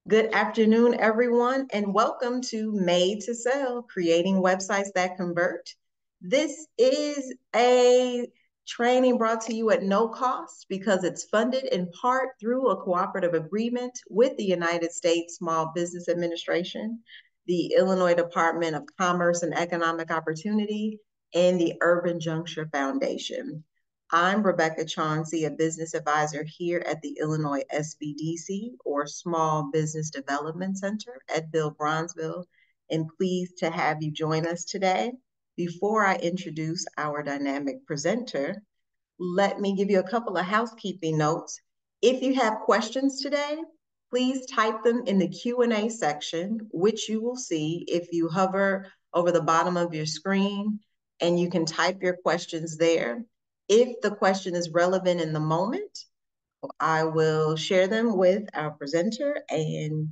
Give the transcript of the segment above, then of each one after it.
Good afternoon, everyone, and welcome to Made to Sell, creating websites that convert. This is a training brought to you at no cost because it's funded in part through a cooperative agreement with the United States Small Business Administration, the Illinois Department of Commerce and Economic Opportunity, and the Urban Juncture Foundation. I'm Rebecca Chauncey, a business advisor here at the Illinois SBDC, or Small Business Development Center at Build Bronzeville, and pleased to have you join us today. Before I introduce our dynamic presenter, let me give you a couple of housekeeping notes. If you have questions today, please type them in the Q&A section, which you will see if you hover over the bottom of your screen, and you can type your questions there. If the question is relevant in the moment, I will share them with our presenter and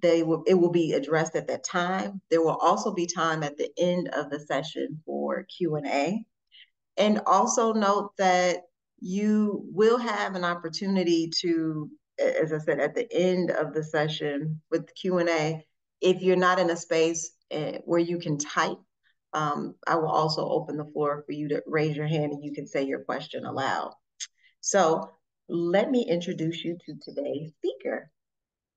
it will be addressed at that time. There will also be time at the end of the session for Q&A. And also note that you will have an opportunity to, as I said, at the end of the session with Q&A, if you're not in a space where you can type, I will also open the floor for you to raise your hand and you can say your question aloud. So let me introduce you to today's speaker.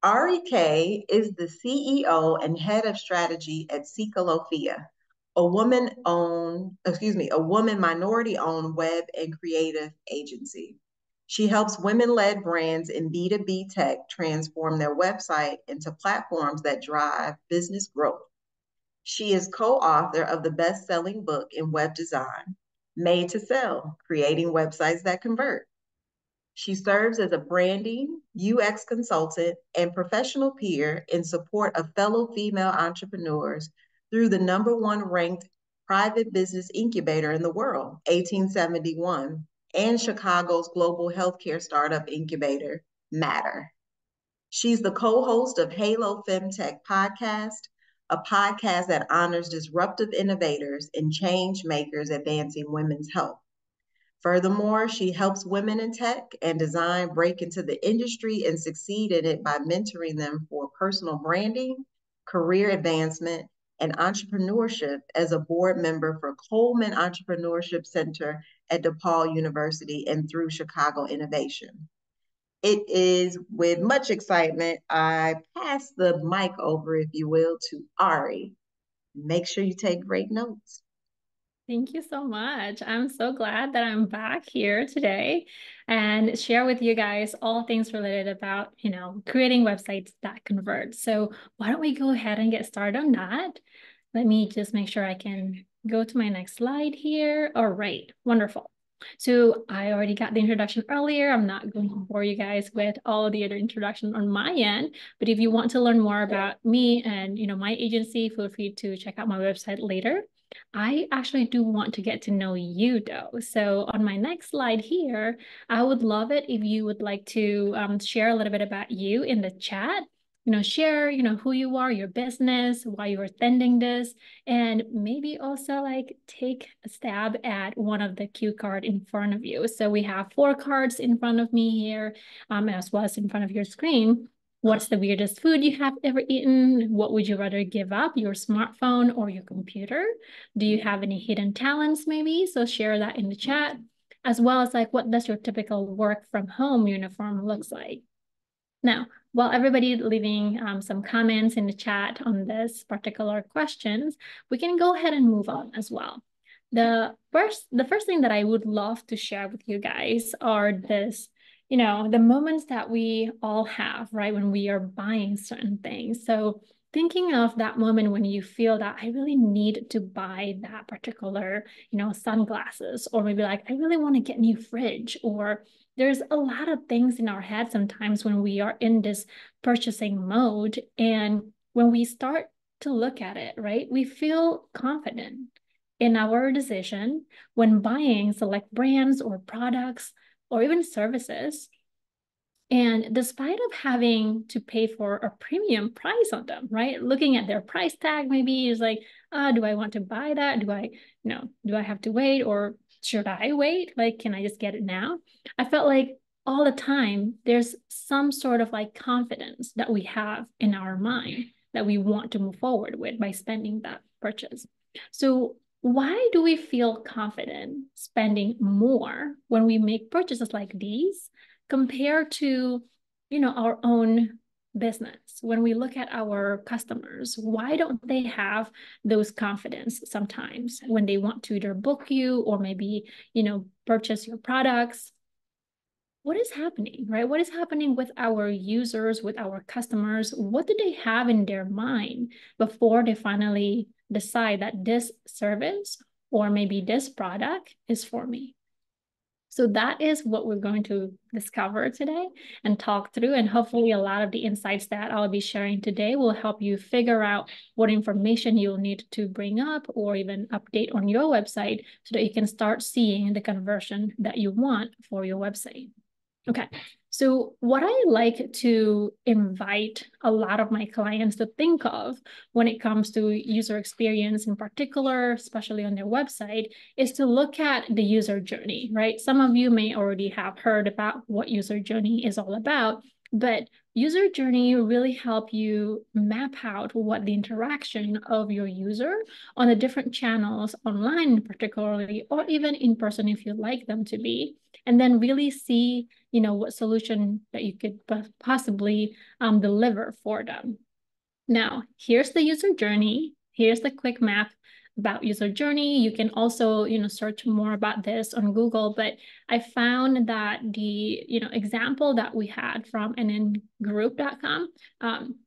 Ari Kay is the CEO and head of strategy at Chykalophia, a woman minority-owned web and creative agency. She helps women-led brands in B2B tech transform their website into platforms that drive business growth. She is co-author of the best-selling book in web design, Made to Sell, Creating Websites That Convert. She serves as a branding, UX consultant, and professional peer in support of fellow female entrepreneurs through the #1 ranked private business incubator in the world, 1871, and Chicago's global healthcare startup incubator, Matter. She's the co-host of Halo FemTech Podcast, a podcast that honors disruptive innovators and change makers advancing women's health. Furthermore, she helps women in tech and design break into the industry and succeed in it by mentoring them for personal branding, career advancement, and entrepreneurship as a board member for Coleman Entrepreneurship Center at DePaul University and through Chicago Innovation. It is with much excitement I pass the mic over, if you will, to Ari. Make sure you take great notes. Thank you so much. I'm so glad that I'm back here today and share with you guys all things related about, creating websites that convert. So why don't we go ahead and get started on that? Let me just make sure I can go to my next slide here. All right, wonderful. So I already got the introduction earlier. I'm not going to bore you guys with all of the other introduction on my end, but if you want to learn more about me and, my agency, feel free to check out my website later. I actually do want to get to know you though. So on my next slide here, I would love it if you would like to share a little bit about you in the chat. Share, who you are, your business, why you're attending this, and maybe also like take a stab at one of the cue card in front of you. So we have 4 cards in front of me here, as well as in front of your screen. What's the weirdest food you have ever eaten? What would you rather give up, your smartphone or your computer? Do you have any hidden talents maybe? So share that in the chat, as well as like, what does your typical work from home uniform looks like? Now, while everybody leaving some comments in the chat on this particular questions, we can go ahead and move on as well. The first thing that I would love to share with you guys are this, the moments that we all have, right, when we are buying certain things. So thinking of that moment when you feel that I really need to buy that particular, sunglasses, or maybe like, I really want to get a new fridge, or there's a lot of things in our head sometimes when we are in this purchasing mode. And when we start to look at it, right, we feel confident in our decision when buying select brands or products or even services. And despite of having to pay for a premium price on them, right? Looking at their price tag, maybe is like, do I want to buy that? Do I have to wait, or should I wait? Like, can I just get it now? I felt like all the time, there's some sort of like confidence that we have in our mind that we want to move forward with by spending that purchase. So why do we feel confident spending more when we make purchases like these compared to, our own business? When we look at our customers, why don't they have those confidence sometimes when they want to either book you or maybe, purchase your products? What is happening, right? What is happening with our users, with our customers? What do they have in their mind before they finally decide that this service or maybe this product is for me? So that is what we're going to discover today and talk through. And hopefully a lot of the insights that I'll be sharing today will help you figure out what information you'll need to bring up or even update on your website so that you can start seeing the conversion that you want for your website. Okay, so what I like to invite a lot of my clients to think of when it comes to user experience in particular, especially on their website, is to look at the user journey, right? Some of you may already have heard about what user journey is all about, but user journey really help you map out what the interaction of your user on the different channels online particularly, or even in person if you'd like them to be, and then really see what solution that you could possibly deliver for them. Now, here's the user journey. Here's the quick map about user journey. You can also, search more about this on Google, but I found that the, example that we had from nngroup.com,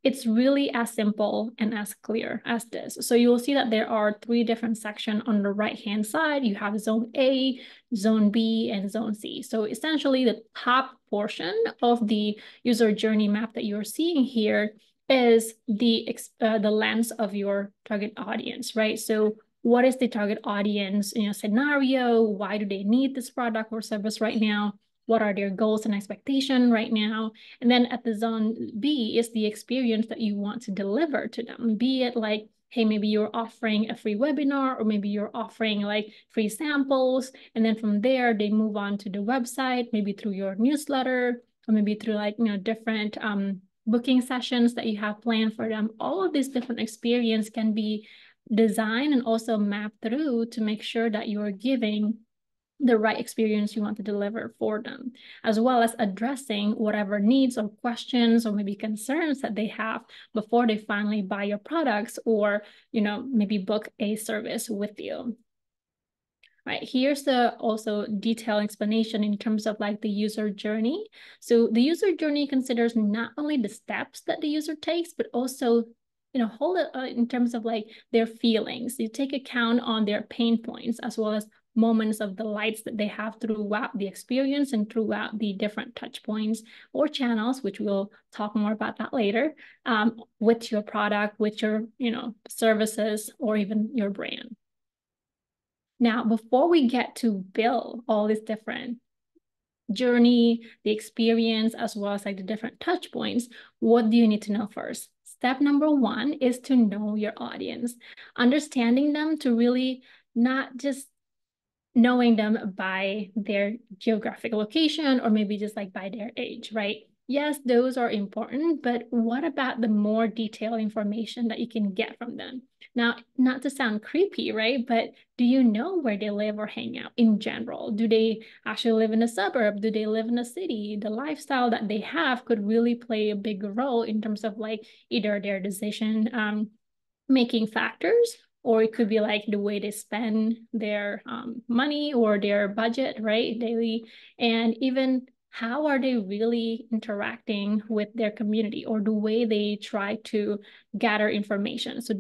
it's really as simple and as clear as this. So you will see that there are 3 different sections on the right-hand side. You have zone A, zone B, and zone C. So essentially the top portion of the user journey map that you're seeing here is the lens of your target audience, right? So what is the target audience, scenario? Why do they need this product or service right now? What are their goals and expectations right now? And then at the zone B is the experience that you want to deliver to them, be it like, hey, maybe you're offering a free webinar, or maybe you're offering like free samples. And then from there, they move on to the website, maybe through your newsletter, or maybe through like, different booking sessions that you have planned for them. All of these different experience can be designed and also mapped through to make sure that you're giving the right experience you want to deliver for them, as well as addressing whatever needs or questions or maybe concerns that they have before they finally buy your products or, maybe book a service with you. Right, here's the also detailed explanation in terms of like the user journey. So the user journey considers not only the steps that the user takes, but also, hold it in terms of like their feelings. You take account on their pain points as well as moments of delights that they have throughout the experience and throughout the different touch points or channels, which we'll talk more about that later, with your product, with your, services, or even your brand. Now, before we get to build all these different journey, the experience, as well as like the different touch points, what do you need to know first? Step number 1 is to know your audience, understanding them to really not just knowing them by their geographic location or maybe just like by their age, right? Yes, those are important, but what about the more detailed information that you can get from them? Now, not to sound creepy, right? But do you know where they live or hang out in general? Do they actually live in a suburb? Do they live in a city? The lifestyle that they have could really play a big role in terms of like either their decision making factors, or it could be like the way they spend their money or their budget, right, daily, and even how are they really interacting with their community or the way they try to gather information. So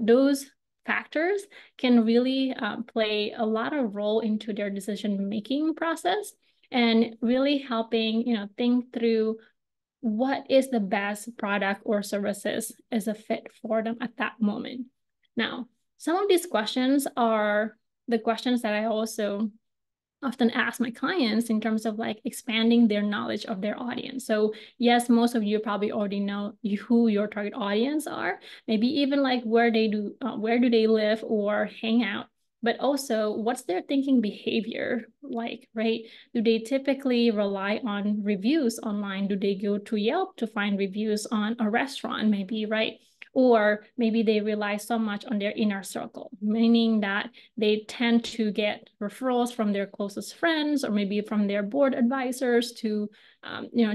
those factors can really play a lot of role into their decision-making process and really helping, think through what is the best product or services as a fit for them at that moment. Now, some of these questions are the questions that I also often ask my clients in terms of like expanding their knowledge of their audience. So yes, most of you probably already know who your target audience are, maybe even like where do they live or hang out. but also what's their thinking behavior like, right? Do they typically rely on reviews online? Do they go to Yelp to find reviews on a restaurant, maybe, right? Or maybe they rely so much on their inner circle, meaning that they tend to get referrals from their closest friends or maybe from their board advisors to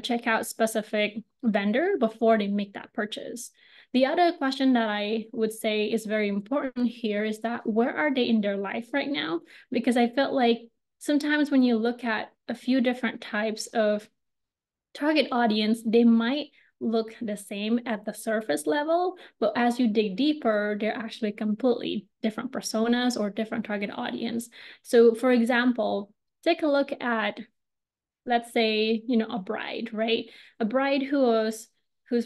check out specific vendor before they make that purchase. The other question that I would say is very important here is that where are they in their life right now? Because I felt like sometimes when you look at a few different types of target audience, they might look the same at the surface level, but as you dig deeper, they're actually completely different personas or different target audience. So for example, take a look at, let's say, a bride, right? A bride who's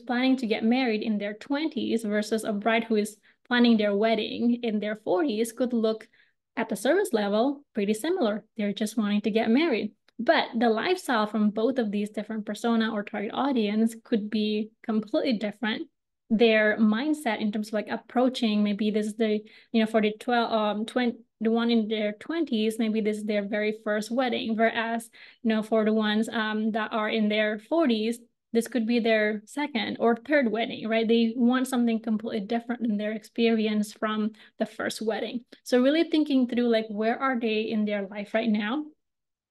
planning to get married in their 20s versus a bride who is planning their wedding in their 40s could look at the service level pretty similar. They're just wanting to get married. But the lifestyle from both of these different persona or target audience could be completely different. Their mindset in terms of like approaching, maybe this is the, for the 20, the one in their 20s, maybe this is their very first wedding, whereas, for the ones that are in their 40s, this could be their second or third wedding, right? They want something completely different than their experience from the first wedding. So really thinking through like, where are they in their life right now?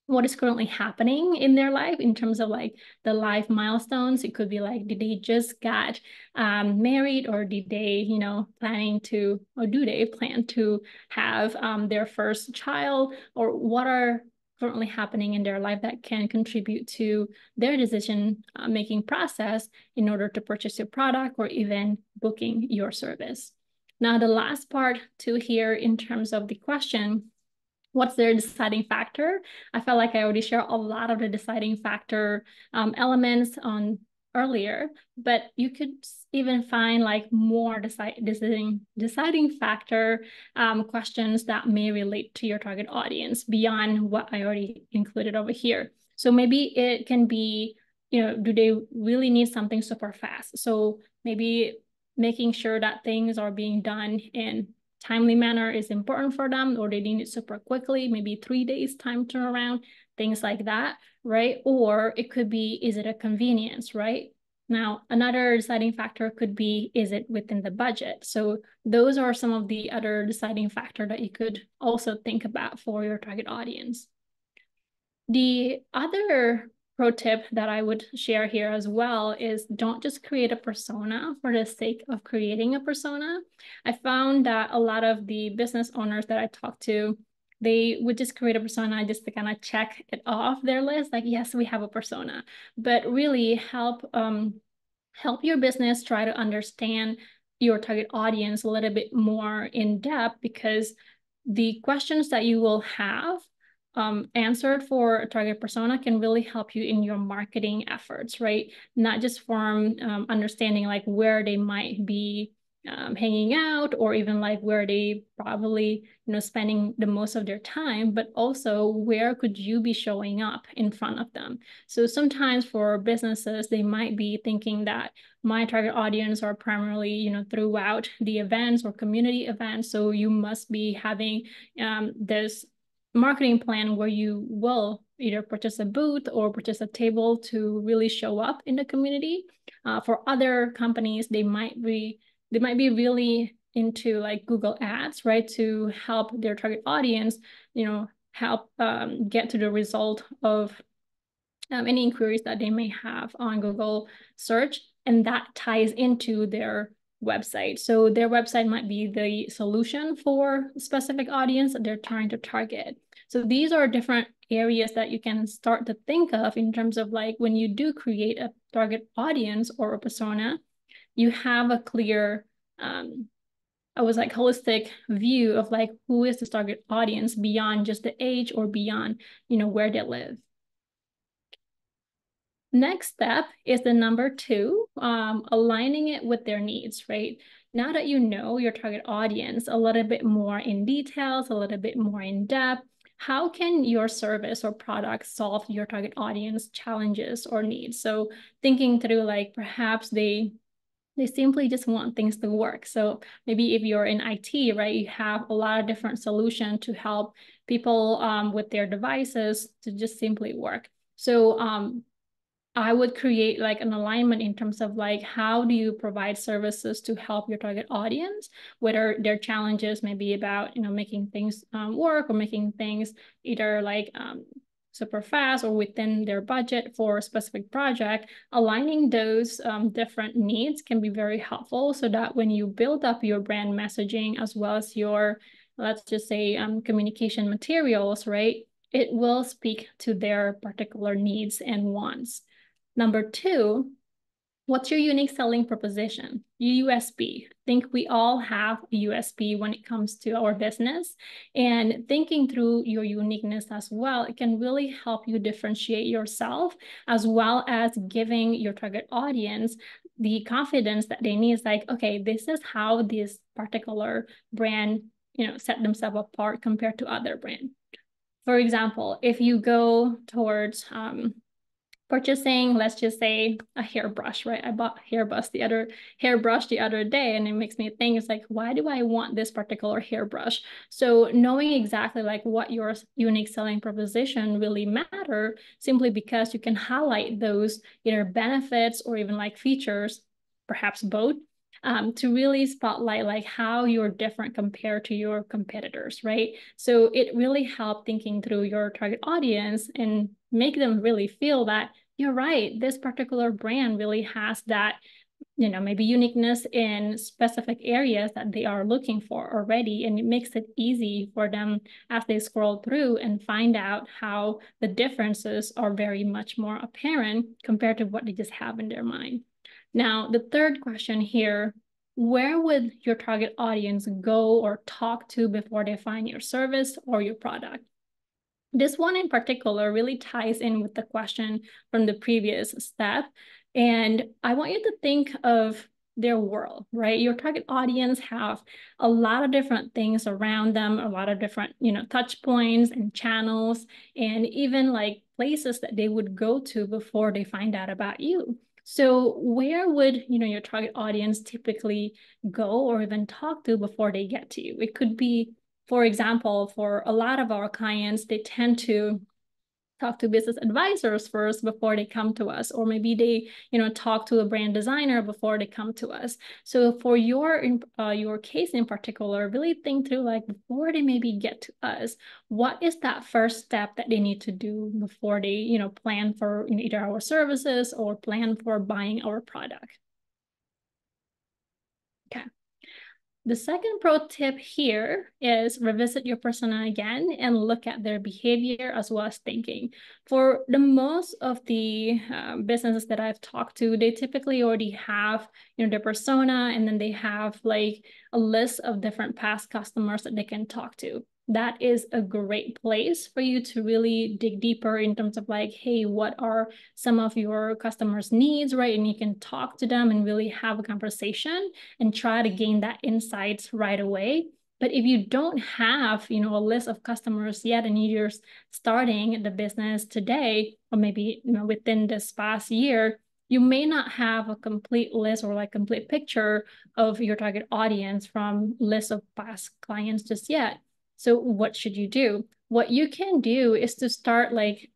What is currently happening in their life in terms of like the life milestones. It could be like, did they just got married, or did they, planning to, or do they plan to have their first child, or what are currently happening in their life that can contribute to their decision making process in order to purchase your product or even booking your service. Now, the last part to here in terms of the question, what's their deciding factor? I felt like I already shared a lot of the deciding factor elements on earlier, but you could even find like more deciding factor questions that may relate to your target audience beyond what I already included over here. So maybe it can be, do they really need something super fast? So maybe making sure that things are being done in timely manner is important for them, or they need it super quickly, maybe 3 days time turnaround, things like that, right? Or it could be, is it a convenience, right? Now, another deciding factor could be, is it within the budget? So those are some of the other deciding factor that you could also think about for your target audience. The other pro tip that I would share here as well is don't just create a persona for the sake of creating a persona. I found that a lot of the business owners that I talked to, they would just create a persona just to kind of check it off their list. Like, yes, we have a persona, but really help your business try to understand your target audience a little bit more in depth, because the questions that you will have answered for a target persona can really help you in your marketing efforts, right? Not just from understanding like where they might be hanging out, or even like where they probably, spending the most of their time, but also where could you be showing up in front of them. So sometimes for businesses, they might be thinking that my target audience are primarily, throughout the events or community events. So you must be having this marketing plan where you will either purchase a booth or purchase a table to really show up in the community. For other companies, they might be really into like Google Ads, right? To help their target audience, help get to the result of any inquiries that they may have on Google search. And that ties into their website. So their website might be the solution for a specific audience that they're trying to target. So these are different areas that you can start to think of in terms of like when you do create a target audience or a persona, you have a clear holistic view of like who is this target audience beyond just the age or beyond, where they live. Next step is the number 2, aligning it with their needs, right? Now that you know your target audience a little bit more in details, a little bit more in depth, how can your service or product solve your target audience challenges or needs? So thinking through like perhaps they They simply just want things to work. So maybe if you're in IT, right, you have a lot of different solutions to help people with their devices to just simply work. So I would create like an alignment in terms of like, how do you provide services to help your target audience, whether their challenges may be about, making things work, or making things either like super fast or within their budget for a specific project. Aligning those different needs can be very helpful, so that when you build up your brand messaging as well as your, let's just say, communication materials, right, it will speak to their particular needs and wants. Number two, what's your unique selling proposition? USP. I think we all have a USP when it comes to our business, and thinking through your uniqueness as well, it can really help you differentiate yourself, as well as giving your target audience the confidence that they need. It's like, okay, this is how this particular brand, set themselves apart compared to other brands. For example, if you go towards purchasing, let's just say, a hairbrush, right? I bought hairbrush the other day, and it makes me think, it's like, why do I want this particular hairbrush? So knowing exactly like what your unique selling proposition really matter, simply because you can highlight those either benefits or even like features, perhaps both, to really spotlight like how you're different compared to your competitors, right? So it really helped thinking through your target audience and make them really feel that you're right, this particular brand really has that, maybe uniqueness in specific areas that they are looking for already. And it makes it easy for them as they scroll through and find out how the differences are very much more apparent compared to what they just have in their mind. Now, the third question here, where would your target audience go or talk to before they find your service or your product? This one in particular really ties in with the question from the previous step. And I want you to think of their world, right? Your target audience have a lot of different things around them, a lot of different, touch points and channels, and even like places that they would go to before they find out about you. So where would, your target audience typically go or even talk to before they get to you? It could be, for example, for a lot of our clients, they tend to talk to business advisors first before they come to us, or maybe they, talk to a brand designer before they come to us. So for your case in particular, really think through like, before they maybe get to us, what is that first step that they need to do before they, plan for either our services or plan for buying our product. Okay. The second pro tip here is revisit your persona again and look at their behavior as well as thinking. For the most of the businesses that I've talked to, they typically already have, their persona, and then they have like a list of different past customers that they can talk to. That is a great place for you to really dig deeper in terms of like, hey, what are some of your customers' needs, right? And you can talk to them and really have a conversation and try to gain that insights right away. But if you don't have, a list of customers yet, and you're starting the business today, or maybe, within this past year, you may not have a complete list or like complete picture of your target audience from lists of past clients just yet. So what should you do? What you can do is to start like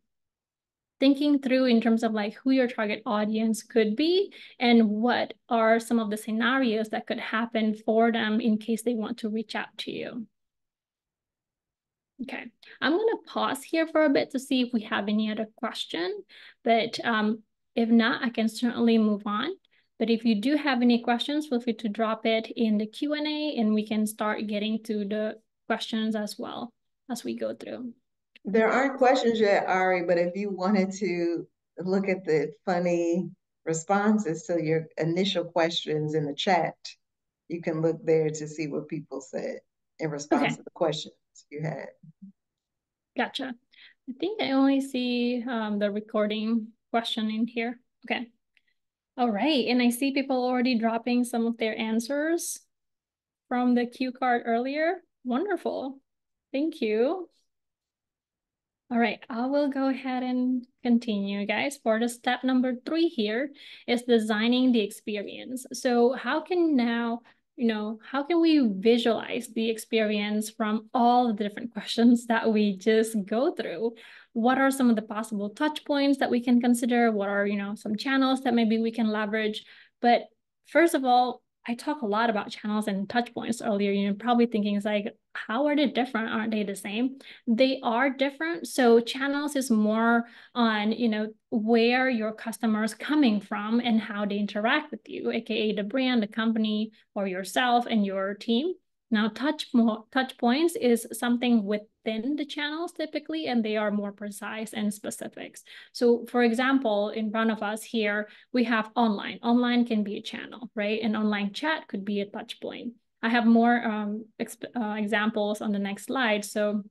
thinking through in terms of like who your target audience could be and what are some of the scenarios that could happen for them in case they want to reach out to you. Okay, I'm going to pause here for a bit to see if we have any other question, but if not, I can certainly move on. But if you do have any questions, feel free to drop it in the Q&A and we can start getting to the questions as well as we go through. There aren't questions yet, Ari, but if you wanted to look at the funny responses to your initial questions in the chat, you can look there to see what people said in response to the questions you had. Gotcha. I think I only see the recording question in here. Okay. All right. And I see people already dropping some of their answers from the cue card earlier. Wonderful. Thank you. All right, I will go ahead and continue, guys. For the step number 3 here is designing the experience. So how can now, how can we visualize the experience from all the different questions that we just go through? What are some of the possible touch points that we can consider? What are, some channels that maybe we can leverage? But first of all, I talk a lot about channels and touch points earlier. You're probably thinking, it's like, how are they different? Aren't they the same? They are different. So channels is more on, where your customers coming from and how they interact with you, aka the brand, the company, or yourself and your team. Now, touch points is something within the channels typically, and they are more precise and specifics. So, for example, in front of us here, we have online. Online can be a channel, right? An online chat could be a touch point. I have more examples on the next slide. So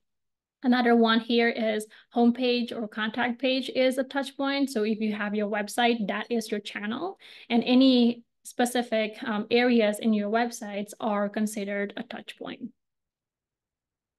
another one here is homepage or contact page is a touch point. So if you have your website, that is your channel, and any specific areas in your websites are considered a touch point.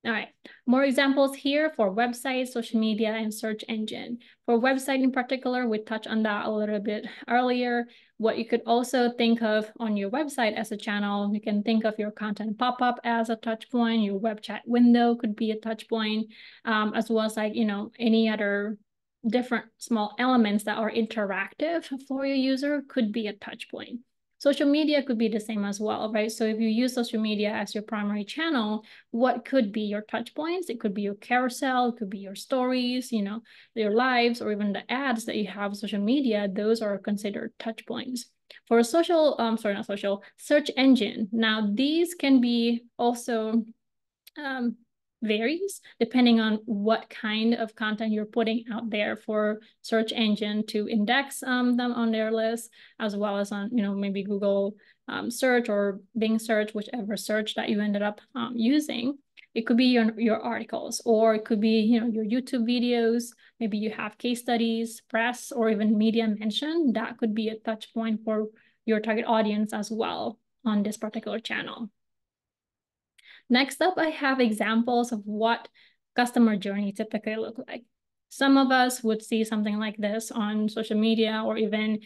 All right, more examples here for websites, social media, and search engine. For website in particular, we touched on that a little bit earlier. What you could also think of on your website as a channel, you can think of your content pop-up as a touch point, your web chat window could be a touch point, as well as any other different small elements that are interactive for your user could be a touch point. Social media could be the same as well, right? So if you use social media as your primary channel, what could be your touch points? It could be your carousel, it could be your stories, your lives, or even the ads that you have on social media. Those are considered touch points. For search engine. Now, these can be also varies depending on what kind of content you're putting out there for search engine to index them on their list, as well as on, maybe Google search or Bing search, whichever search that you ended up using. It could be your articles, or it could be, your YouTube videos. Maybe you have case studies, press, or even media mention. That could be a touch point for your target audience as well on this particular channel. Next up, I have examples of what customer journey typically look like. Some of us would see something like this on social media, or even,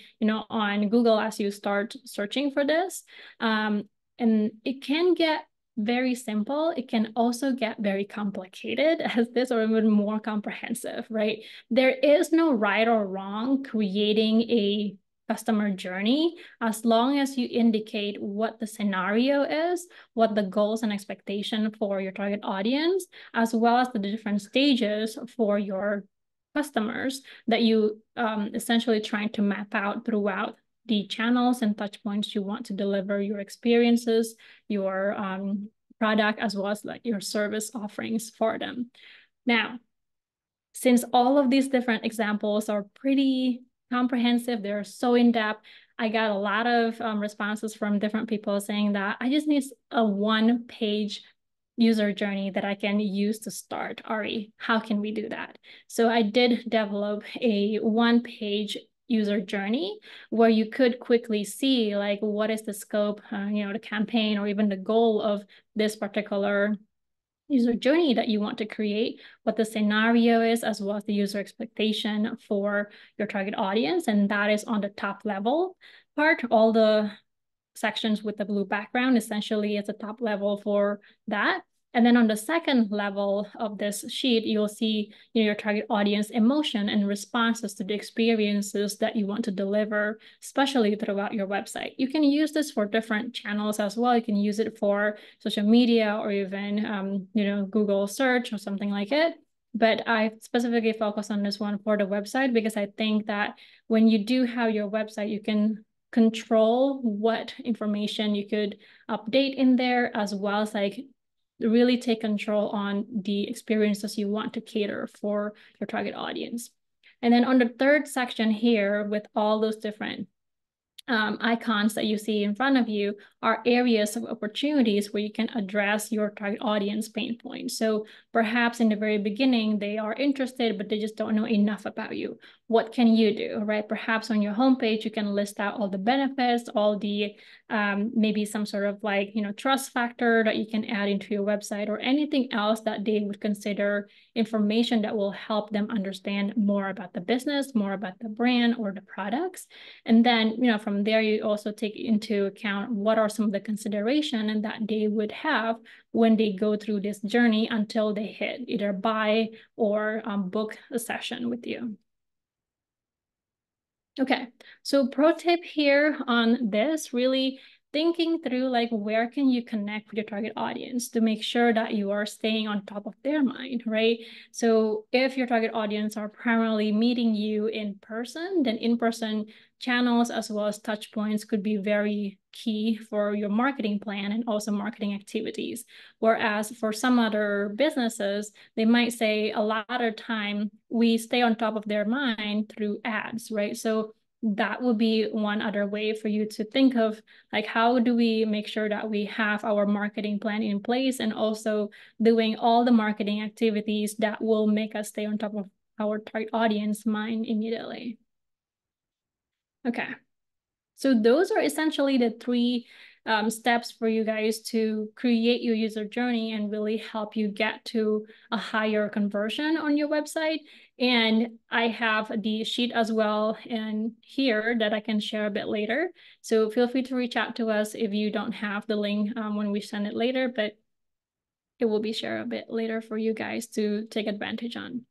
on Google as you start searching for this. And it can get very simple. It can also get very complicated as this, or even more comprehensive, right? There is no right or wrong creating a customer journey, as long as you indicate what the scenario is, what the goals and expectation for your target audience, as well as the different stages for your customers that you essentially trying to map out throughout the channels and touch points you want to deliver your experiences, your product, as well as your service offerings for them. Now, since all of these different examples are pretty comprehensive, they're so in-depth, I got a lot of responses from different people saying that I just need a one-page user journey that I can use to start. Ari, how can we do that? So I did develop a one-page user journey where you could quickly see what is the scope, the campaign, or even the goal of this particular user journey that you want to create, what the scenario is, as well as the user expectation for your target audience. And that is on the top level part. All the sections with the blue background essentially is a top level for that. And then on the second level of this sheet, you'll see your target audience emotion and responses to the experiences that you want to deliver, especially throughout your website. You can use this for different channels as well. You can use it for social media, or even Google search or something like it. But I specifically focus on this one for the website, because I think that when you do have your website, you can control what information you could update in there, as well as really take control on the experiences you want to cater for your target audience. And then on the third section here, with all those different icons that you see in front of you, are areas of opportunities where you can address your target audience pain points. So perhaps in the very beginning, they are interested, but they just don't know enough about you. what can you do, right? Perhaps on your homepage, you can list out all the benefits, all the maybe some sort of like, trust factor that you can add into your website, or anything else that they would consider information that will help them understand more about the business, more about the brand or the products. And then, from there, you also take into account what are some of the consideration that they would have when they go through this journey until they hit either buy or book a session with you. Okay, so pro tip here on this, really thinking through like where can you connect with your target audience to make sure that you are staying on top of their mind, right? So if your target audience are primarily meeting you in person, then in-person channels as well as touch points could be very key for your marketing plan and also marketing activities. Whereas for some other businesses, they might say a lot of time we stay on top of their mind through ads, right? So that would be one other way for you to think of, like, how do we make sure that we have our marketing plan in place and also doing all the marketing activities that will make us stay on top of our target audience mind immediately. Okay, so those are essentially the three steps for you guys to create your user journey and really help you get to a higher conversion on your website. And I have the sheet as well in here that I can share a bit later. So feel free to reach out to us if you don't have the link when we send it later, but it will be shared a bit later for you guys to take advantage on.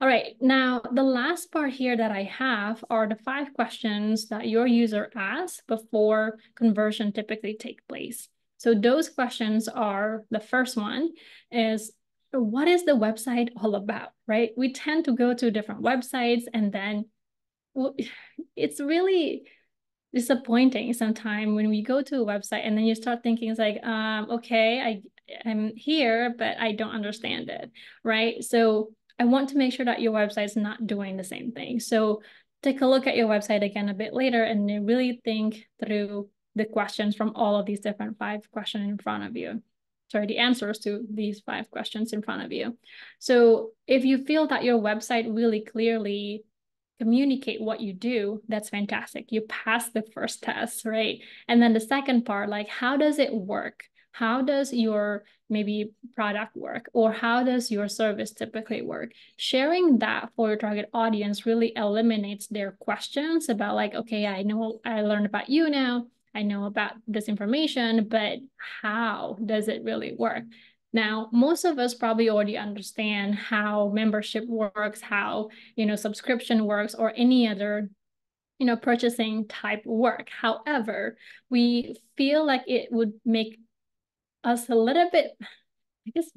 All right, now the last part here that I have are the 5 questions that your user asks before conversion typically take place. So those questions are, the first one is, what is the website all about, right? We tend to go to different websites and then it's really disappointing sometimes when we go to a website and then you start thinking it's like, okay, I'm here, but I don't understand it, right? So I want to make sure that your website is not doing the same thing. So take a look at your website again a bit later and really think through the questions from all of these different 5 questions in front of you. Sorry, the answers to these 5 questions in front of you. So if you feel that your website really clearly communicate what you do, that's fantastic. You pass the first test, right? And then the second part, like, how does it work? How does your maybe product work? Or how does your service typically work? Sharing that for your target audience really eliminates their questions about like, okay, I know I learned about you now. I know about this information, but how does it really work? Now, most of us probably already understand how membership works, how, subscription works, or any other, purchasing type work. However, we feel like it would make us a little bit, I guess,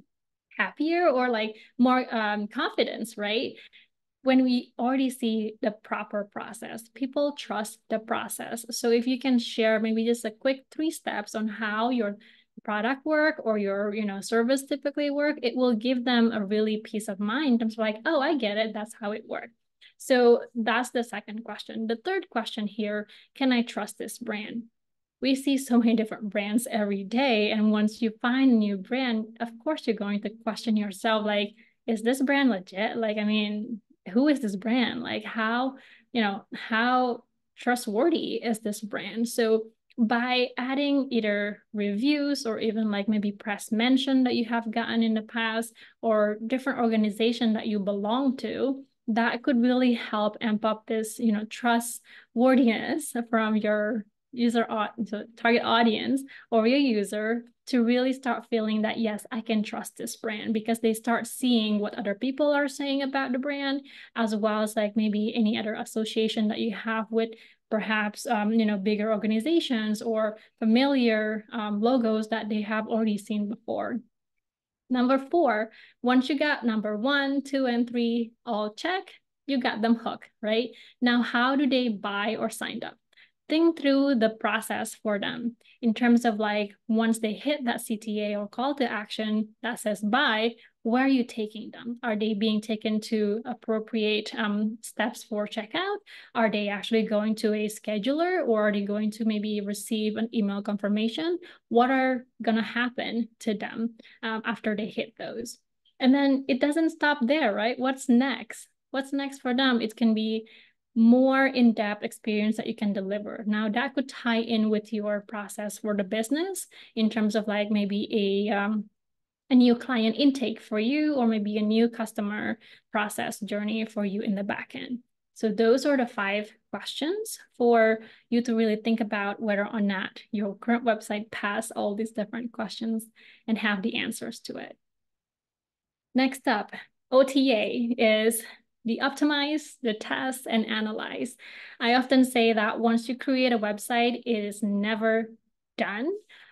happier or like more confidence, right? When we already see the proper process. People trust the process. So if you can share maybe just a quick 3 steps on how your product work or your service typically work, it will give them a really peace of mind in terms of like, oh, I get it, that's how it works. So that's the second question. The third question here, can I trust this brand? We see so many different brands every day, and once you find a new brand, of course you're going to question yourself, like, is this brand legit? Like, I mean, who is this brand? Like, how trustworthy is this brand? So by adding either reviews or even like maybe press mention that you have gotten in the past or different organization that you belong to, that could really help amp up this, trustworthiness from your target audience or your user to really start feeling that, yes, I can trust this brand, because they start seeing what other people are saying about the brand, as well as like maybe any other association that you have with perhaps, bigger organizations or familiar logos that they have already seen before. Number 4, once you got number 1, 2, and 3 all check, you got them hooked, right? Now, how do they buy or sign up? Think through the process for them in terms of like, once they hit that CTA or call to action that says buy, where are you taking them? Are they being taken to appropriate steps for checkout? Are they actually going to a scheduler, or are they going to maybe receive an email confirmation? What are going to happen to them after they hit those? And then it doesn't stop there, right? What's next? what's next for them? It can be more in-depth experience that you can deliver. Now that could tie in with your process for the business in terms of like maybe a new client intake for you, or maybe a new customer process journey for you in the back end. So those are the 5 questions for you to really think about whether or not your current website passed all these different questions and have the answers to it. Next up, OTA is the optimize, the test, and analyze. I often say that once you create a website, it is never done,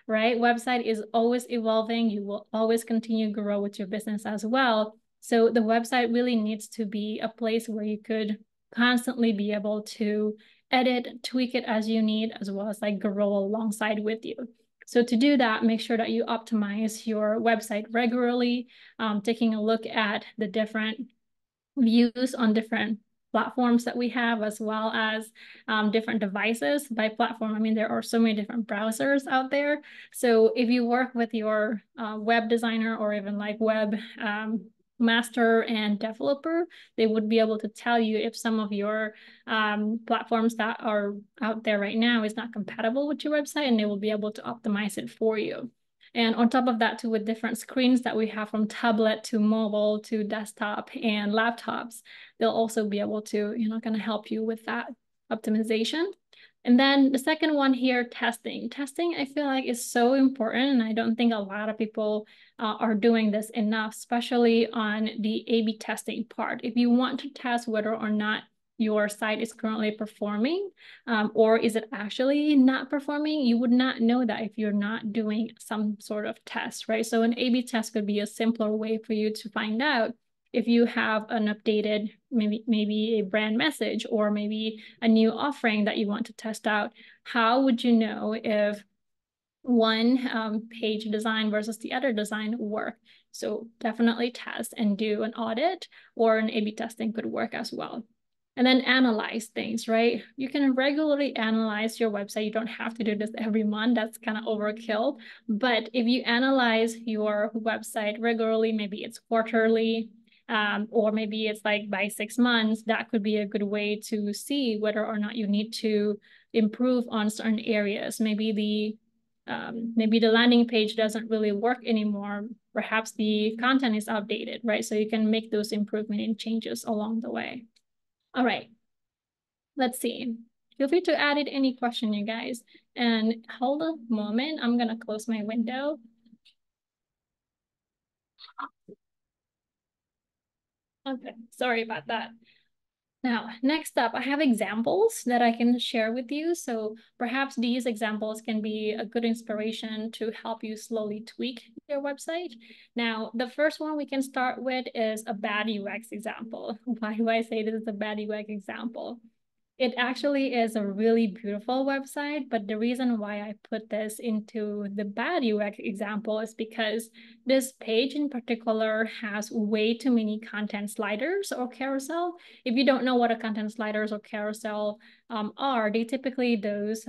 right? Website is always evolving. You will always continue to grow with your business as well. So the website really needs to be a place where you could constantly be able to edit, tweak it as you need, as well as like grow alongside with you. So to do that, make sure that you optimize your website regularly, taking a look at the different views on different platforms that we have, as well as different devices. By platform, I mean, there are so many different browsers out there. So if you work with your web designer or even like web master and developer, they would be able to tell you if some of your platforms that are out there right now is not compatible with your website, and they will be able to optimize it for you. And on top of that, too, with different screens that we have from tablet to mobile to desktop and laptops, they'll also be able to, kind of help you with that optimization. And then the second one here, testing. Testing, I feel like is so important, and I don't think a lot of people are doing this enough, especially on the A/B testing part. If you want to test whether or not your site is currently performing, or is it actually not performing, you would not know that if you're not doing some sort of test, right? So an A/B test could be a simpler way for you to find out if you have an updated, maybe a brand message, or maybe a new offering that you want to test out. How would you know if one page design versus the other design work? So definitely test and do an audit, or an A/B testing could work as well. And then analyze things, right? You can regularly analyze your website. You don't have to do this every month. That's kind of overkill. But if you analyze your website regularly, maybe it's quarterly, or maybe it's like by 6 months, that could be a good way to see whether or not you need to improve on certain areas. Maybe the landing page doesn't really work anymore. Perhaps the content is outdated, right? So you can make those improvement and changes along the way. All right, let's see. Feel free to add in any question, you guys. And hold a moment, I'm gonna close my window. Okay, sorry about that. Now, next up, I have examples that I can share with you. So perhaps these examples can be a good inspiration to help you slowly tweak your website. Now, the first one we can start with is a bad UX example. Why do I say this is a bad UX example? It actually is a really beautiful website, but the reason why I put this into the bad UX example is because this page in particular has way too many content sliders or carousel. If you don't know what a content sliders or carousel are, they typically those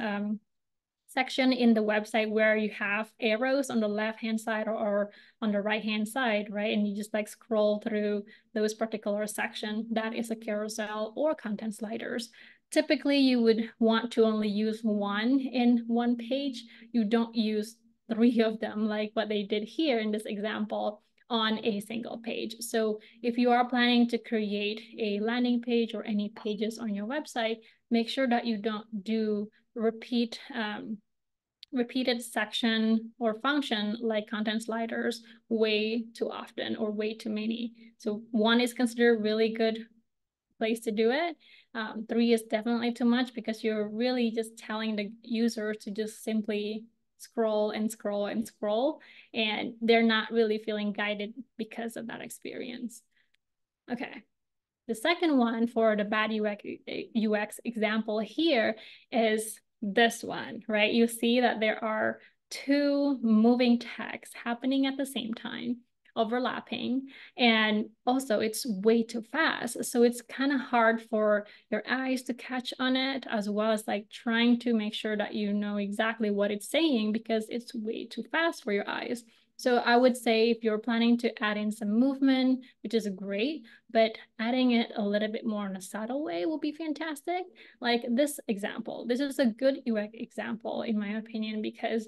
section in the website where you have arrows on the left-hand side or on the right-hand side, right? And you just like scroll through those particular section. That is a carousel or content sliders. Typically, you would want to only use one in one page. You don't use 3 of them like what they did here in this example on a single page. So if you are planning to create a landing page or any pages on your website, make sure that you don't do repeated section or function like content sliders way too often or way too many. So 1 is considered a really good place to do it. 3 is definitely too much because you're really just telling the user to just simply scroll and scroll and scroll, and they're not really feeling guided because of that experience. Okay. The second one for the bad UX example here is this one, right? You see that there are 2 moving texts happening at the same time, overlapping, and also it's way too fast. So it's kind of hard for your eyes to catch on it, as well as like trying to make sure that you know exactly what it's saying because it's way too fast for your eyes. So I would say if you're planning to add in some movement, which is great, but adding it a little bit more in a subtle way will be fantastic. Like this example, this is a good UX example in my opinion, because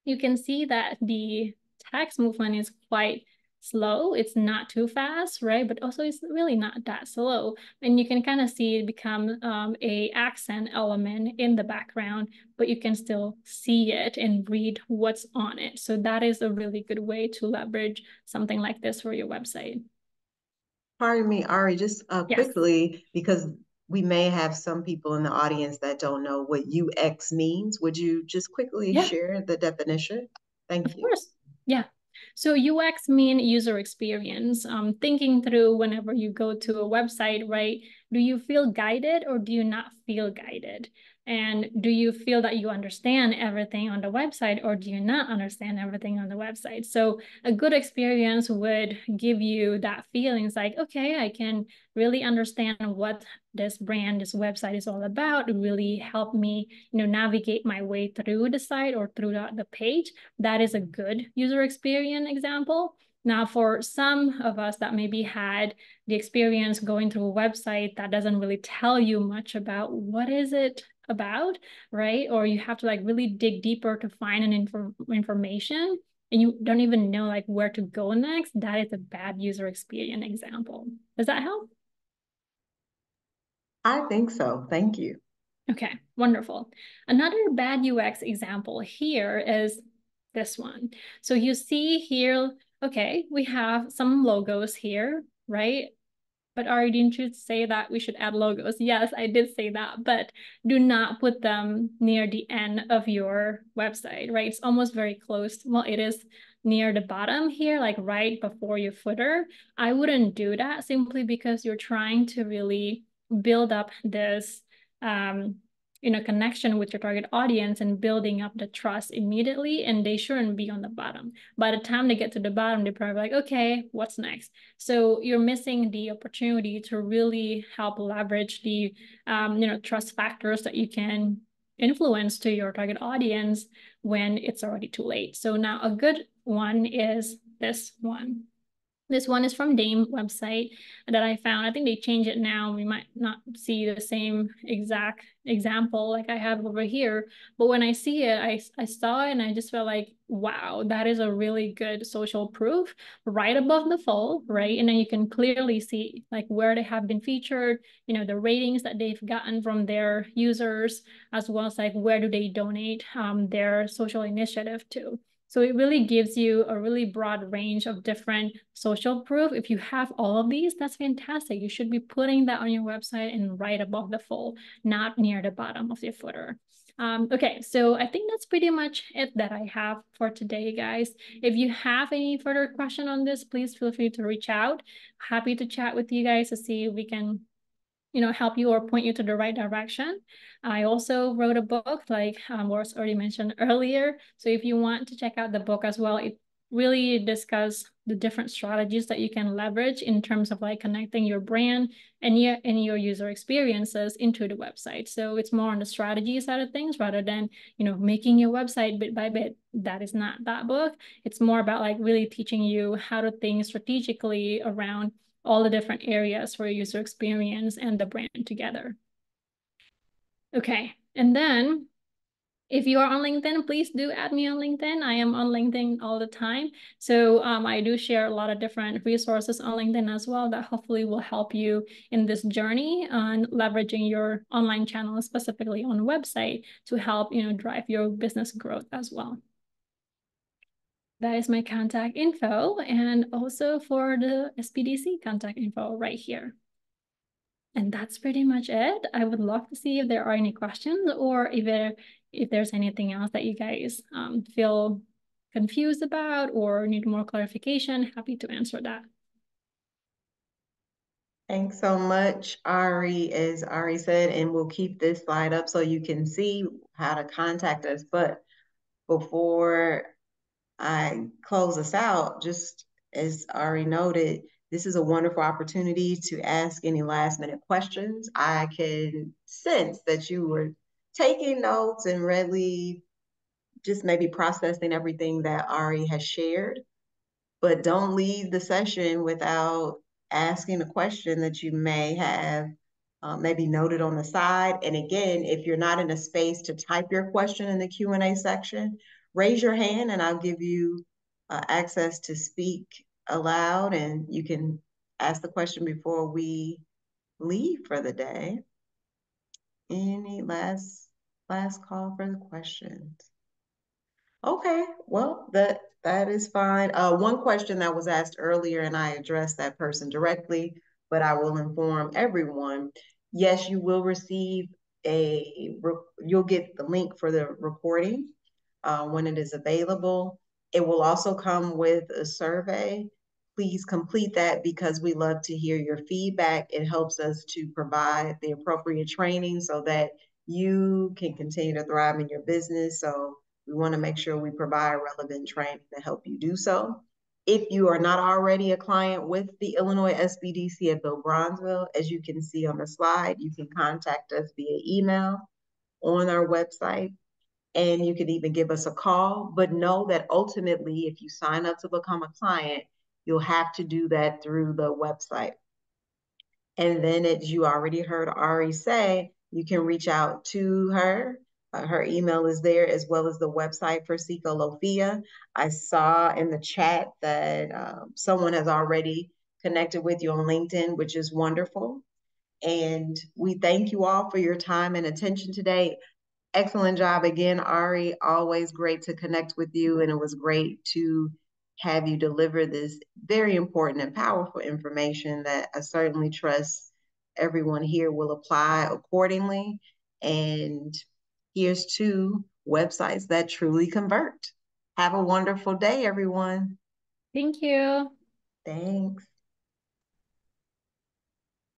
you can see that the text movement is quite slow. It's not too fast, right? But also it's really not that slow. And you can kind of see it become a accent element in the background, but you can still see it and read what's on it. So that is a really good way to leverage something like this for your website. Pardon me, Ari, just Yes. quickly, because we may have some people in the audience that don't know what UX means. Would you just quickly Yeah. share the definition? Thank Of you. course. Yeah. So UX mean user experience. Thinking through whenever you go to a website, right? Do you feel guided or do you not feel guided? And do you feel that you understand everything on the website or do you not understand everything on the website? So a good experience would give you that feeling. It's like, okay, I can really understand what this brand, this website is all about. It really help me, navigate my way through the site or through the page. That is a good user experience example. Now, for some of us that maybe had the experience going through a website that doesn't really tell you much about what is it about, right? Or you have to like really dig deeper to find an information and you don't even know like where to go next, that is a bad user experience example. Does that help? I think so. Thank you. Okay, wonderful. Another bad UX example here is this one. So you see here, okay, we have some logos here, right? But Ari, didn't you say that we should add logos? Yes, I did say that, but do not put them near the end of your website, right? It's almost very close. Well, it is near the bottom here, like right before your footer. I wouldn't do that simply because you're trying to really build up this connection with your target audience and building up the trust immediately, and they shouldn't be on the bottom. By the time they get to the bottom, they're probably like, okay, what's next? So you're missing the opportunity to really help leverage the trust factors that you can influence to your target audience when it's already too late. So now a good one is this one. This one is from Dame website that I found. I think they changed it now. We might not see the same exact example like I have over here. But when I see it, I saw it and I just felt like, wow, that is a really good social proof right above the fold, right? And then you can clearly see like where they have been featured, the ratings that they've gotten from their users, as well as like where do they donate their social initiative to. So it really gives you a really broad range of different social proof. If you have all of these, that's fantastic. You should be putting that on your website and right above the fold, not near the bottom of your footer. Okay, so I think that's pretty much it that I have for today, guys. If you have any further question on this, please feel free to reach out. Happy to chat with you guys to see if we can help you or point you to the right direction. I also wrote a book, like was already mentioned earlier. So if you want to check out the book as well, it really discuss the different strategies that you can leverage in terms of like connecting your brand and your user experiences into the website. So it's more on the strategy side of things rather than, making your website bit by bit. That is not that book. It's more about like really teaching you how to think strategically around all the different areas for user experience and the brand together. Okay, and then if you are on LinkedIn, please do add me on LinkedIn. I am on LinkedIn all the time. So I do share a lot of different resources on LinkedIn as well that hopefully will help you in this journey on leveraging your online channel, specifically on a website, to help drive your business growth as well. That is my contact info, and also for the SBDC contact info right here. And that's pretty much it. I would love to see if there are any questions or if there's anything else that you guys feel confused about or need more clarification. Happy to answer that. Thanks so much, Ari, as Ari said, and we'll keep this slide up so you can see how to contact us. But before I close us out, just as Ari noted, this is a wonderful opportunity to ask any last minute questions. I can sense that you were taking notes and readily just maybe processing everything that Ari has shared. But don't leave the session without asking a question that you may have maybe noted on the side. And again, if you're not in a space to type your question in the Q&A section, raise your hand and I'll give you access to speak aloud, and you can ask the question before we leave for the day. Any last call for the questions? Okay, well, that is fine. One question that was asked earlier, and I addressed that person directly, but I will inform everyone. Yes, you will receive you'll get the link for the recording when it is available. It will also come with a survey. Please complete that because we love to hear your feedback. It helps us to provide the appropriate training so that you can continue to thrive in your business. So we want to make sure we provide relevant training to help you do so. If you are not already a client with the Illinois SBDC at Build Bronzeville, as you can see on the slide, you can contact us via email on our website, and you can even give us a call. But know that ultimately, if you sign up to become a client, you'll have to do that through the website. And then, as you already heard Ari say, you can reach out to her. Her email is there, as well as the website for Chykalophia. I saw in the chat that someone has already connected with you on LinkedIn, which is wonderful. And we thank you all for your time and attention today. Excellent job again, Ari. Always great to connect with you, and it was great to have you deliver this very important and powerful information that I certainly trust everyone here will apply accordingly. And here's to websites that truly convert. Have a wonderful day, everyone. Thank you. Thanks.